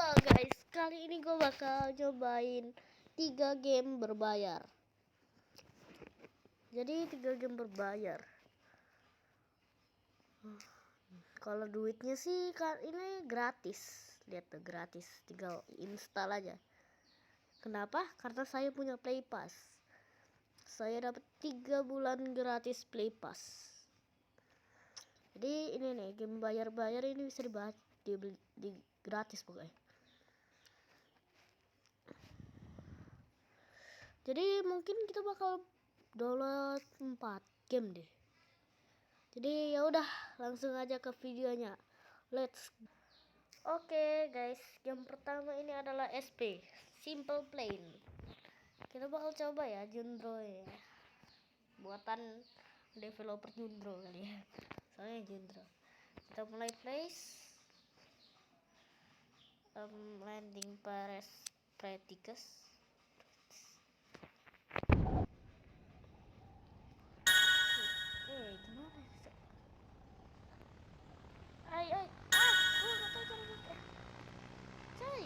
Guys, kali ini gue bakal cobain 3 game berbayar. Jadi 3 game berbayar. Kalau duitnya sih ini gratis. Lihat tuh, gratis. Tinggal install aja. Kenapa? Karena saya punya Play Pass. Saya dapat 3 bulan gratis Play Pass. Jadi ini nih, game bayar-bayar ini bisa di gratis pokoknya. Jadi mungkin kita bakal download 4 game deh. Jadi ya udah, langsung aja ke videonya. Let's. Oke guys, game pertama ini adalah SP, Simple Plan. Kita bakal coba ya, Jundro ya. Buatan developer Jundro kali ya. Soalnya Jundro. Kita mulai place. Landing Paris Practicus. Gimana sih? Gue gak tau cara buka. Coy.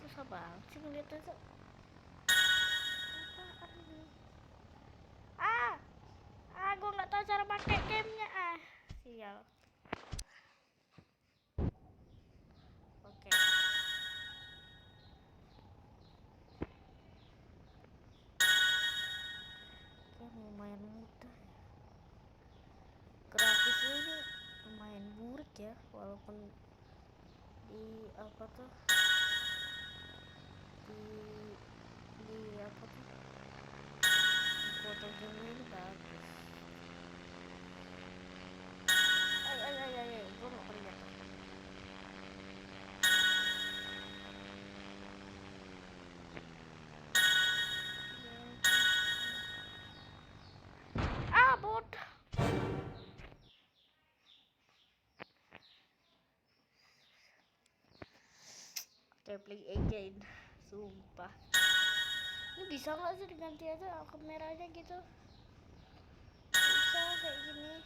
Susah banget sih ngeliatnya tuh. Apaan ini? Gue gak tau cara pakai gamenya. Sial. Oke. Lumayan mudah ya. Grafisnya ini lumayan buruk ya, walaupun di apa tuh di apa tuh foto game ini bagus. Gue nggak lihat. Bodoh. Oke, play again. Sumpah. Ini bisa nggak sih diganti aja kameranya gitu? Bisa kayak gini.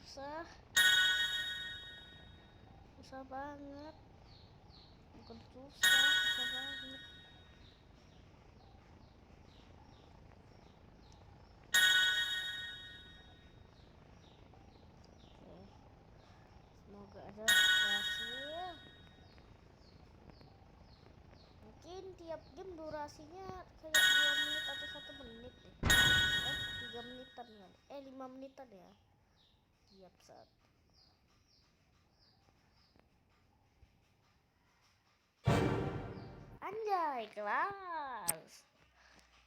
Susah banget. Bukan susah banget. Semoga aja berhasil. Mungkin tiap game durasinya kayak 2 menit atau 1 menit deh. 3 menitan kan? 5 menitan ya. Tiap saat. Anjay, kelas.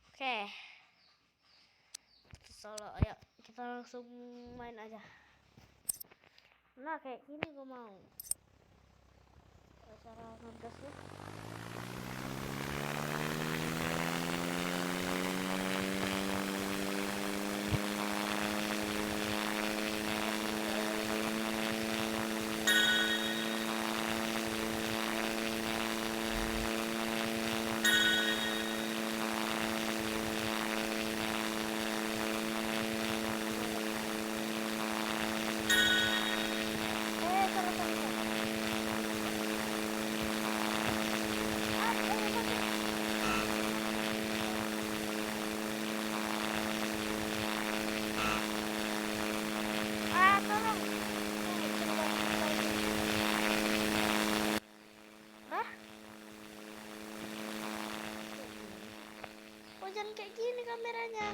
Oke. Solo, ayo kita langsung main aja. Nah, kayak gini gue mau. Cara ngegasnya. Jangan kayak gini kameranya.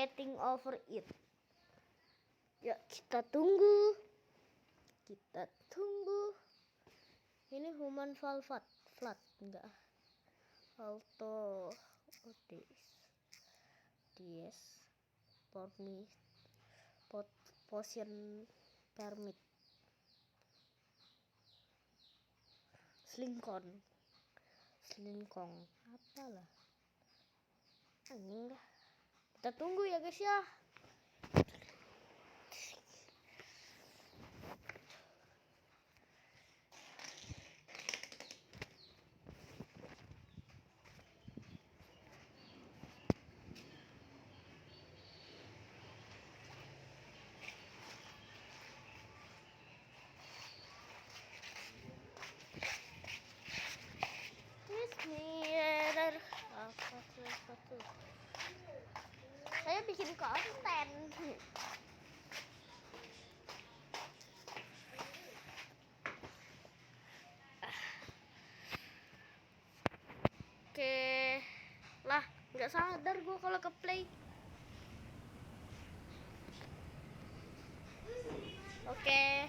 getting over it. Ya, kita tunggu. Ini human flat enggak. Auto DS potion permit slinkong apalah anjing dah. Kita tunggu ya guys ya. Saya bikin konten. Oke lah, nggak sadar gue kalau ke play. Oke,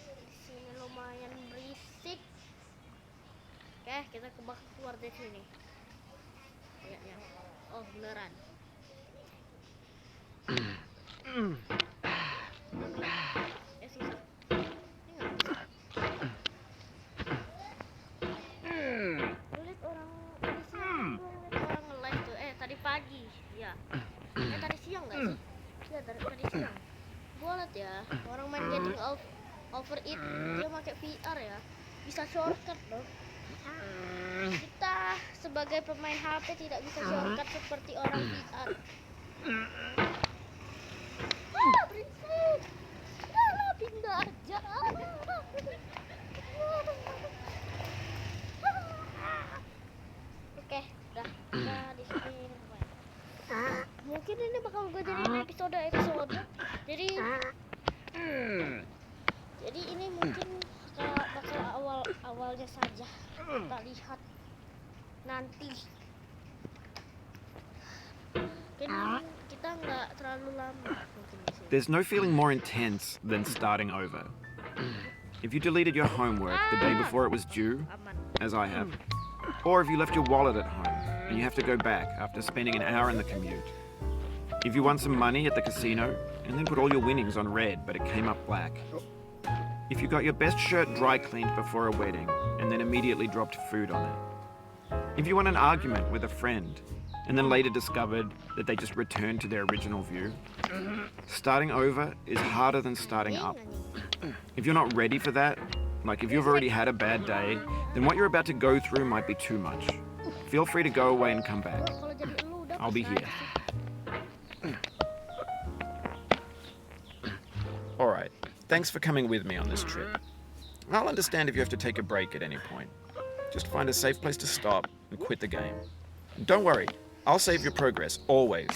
di sini lumayan berisik. Oke, kita keluar dari sini. Ya. Oh beneran. Sisa. Lihat orang tadi siang, orang nge-live tuh. Tadi pagi, ya. Tadi siang nggak sih? Ya tadi siang. Gua liat ya, orang main getting over it, dia pakai VR ya, bisa shortcut loh. Kita sebagai pemain HP tidak bisa shortcut seperti orang VR. Berisik. Udah pindah aja. Oke, udah di sini. Mungkin ini bakal gue jadiin episode. Jadi ini mungkin bakal awalnya saja. Kita lihat nanti. Kita nggak terlalu lama mungkin di sini. There's no feeling more intense than starting over. If you deleted your homework the day before it was due, as I have, or if you left your wallet at home and you have to go back after spending an hour in the commute. If you won some money at the casino and then put all your winnings on red but it came up black. If you got your best shirt dry cleaned before a wedding and then immediately dropped food on it. If you won an argument with a friend and then later discovered that they just returned to their original view. Starting over is harder than starting up. If you're not ready for that, like if you've already had a bad day, then what you're about to go through might be too much. Feel free to go away and come back. I'll be here. Alright, thanks for coming with me on this trip. I'll understand if you have to take a break at any point. Just find a safe place to stop and quit the game. And don't worry, I'll save your progress, always,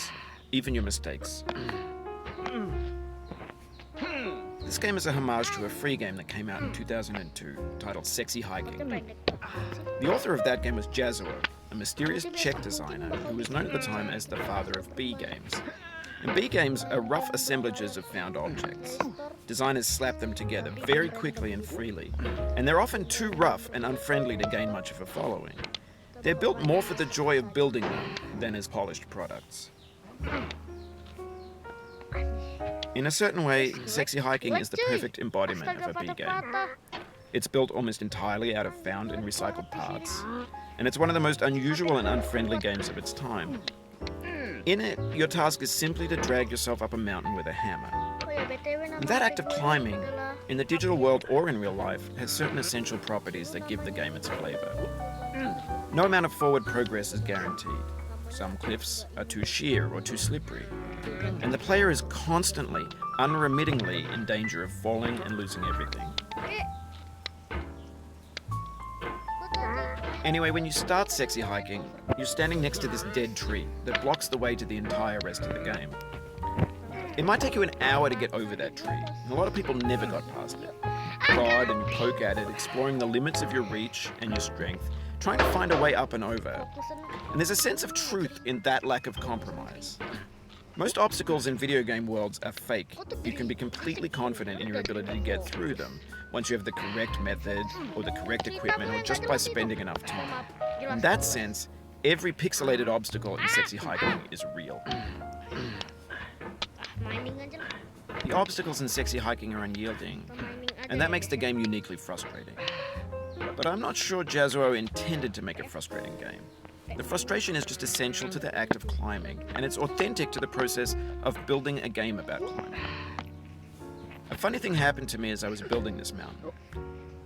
even your mistakes. This game is a homage to a free game that came out in 2002, titled Sexy Hiking. The author of that game was Jazuo, a mysterious Czech designer who was known at the time as the father of B games. And B games are rough assemblages of found objects. Designers slap them together very quickly and freely, and they're often too rough and unfriendly to gain much of a following. They're built more for the joy of building them than as polished products. In a certain way, Sexy Hiking is the perfect embodiment of a B game. It's built almost entirely out of found and recycled parts, and it's one of the most unusual and unfriendly games of its time. In it, your task is simply to drag yourself up a mountain with a hammer. And that act of climbing, in the digital world or in real life, has certain essential properties that give the game its flavor. No amount of forward progress is guaranteed. Some cliffs are too sheer or too slippery, and the player is constantly, unremittingly in danger of falling and losing everything. Anyway, when you start Sexy Hiking, you're standing next to this dead tree that blocks the way to the entire rest of the game. It might take you an hour to get over that tree, and a lot of people never got past it. Prod and poke at it, exploring the limits of your reach and your strength, trying to find a way up and over. And there's a sense of truth in that lack of compromise. Most obstacles in video game worlds are fake. You can be completely confident in your ability to get through them once you have the correct method or the correct equipment or just by spending enough time. In that sense, every pixelated obstacle in Sexy Hiking is real. Mining aja lah. The obstacles in Sexy Hiking are unyielding, Mining aja. and that makes the game uniquely frustrating. But I'm not sure Jazuo intended to make a frustrating game. The frustration is just essential to the act of climbing, and it's authentic to the process of building a game about climbing. A funny thing happened to me as I was building this mountain.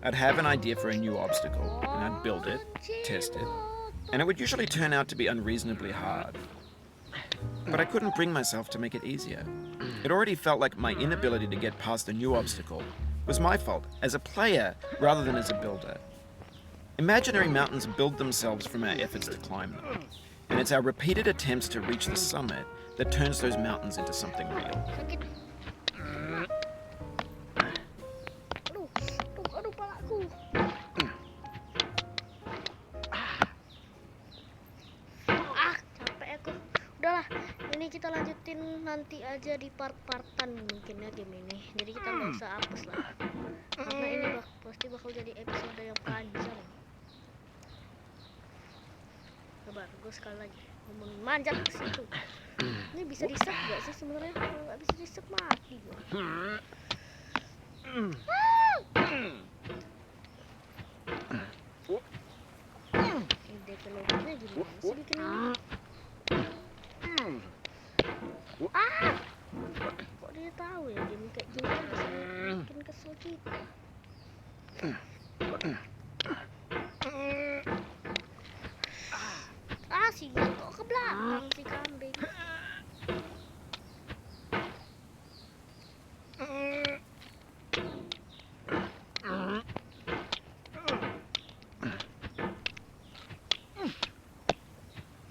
I'd have an idea for a new obstacle, and I'd build it, test it, and it would usually turn out to be unreasonably hard. But I couldn't bring myself to make it easier. It already felt like my inability to get past the new obstacle was my fault as a player rather than as a builder. Imaginary mountains build themselves from our efforts to climb them, and it's our repeated attempts to reach the summit that turns those mountains into something real. Sakit. Aduh, palaku. Capek aku. Udahlah, ini kita lanjutin nanti aja di part-partan mungkin ya game ini. Jadi kita nggak usah hapus lah. Karena ini pasti bakal jadi episode yang panjang. Coba gue sekali lagi manjat ke situ. Ini bisa di-set gak sih sebenarnya? Kalau nggak bisa di-set mati gue. Ini developernya gimana sih bikin ini? Kok dia tahu ya game kayak gini bisa bikin kesel kita. Sial kok ke belakang si kambing.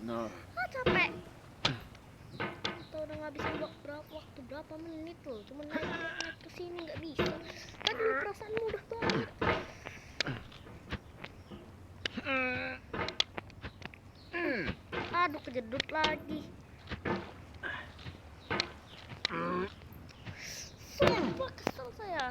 No. Capek. Kita udah ngabisin waktu berapa menit loh. Cuma naik ke sini nggak bisa. Tadi perasaan mudah banget. Aduh, kejedut lagi. Sumpah kesel saya.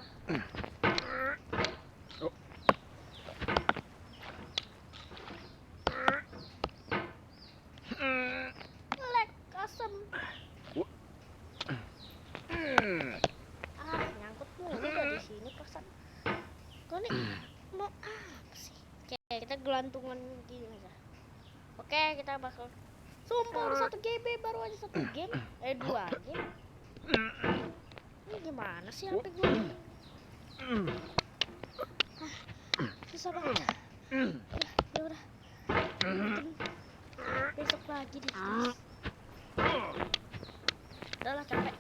Lek asem. Nyangkut mulu di sini perasaan. Kau nih mau apa sih? Oke, kita gelantungan gini aja. Oke, kita bakal sumpah udah 1 GB, baru aja 1 game, 2 game. Ini gimana sih HP gue? Susah banget. Ya udah. Besok lagi di. Udahlah capek.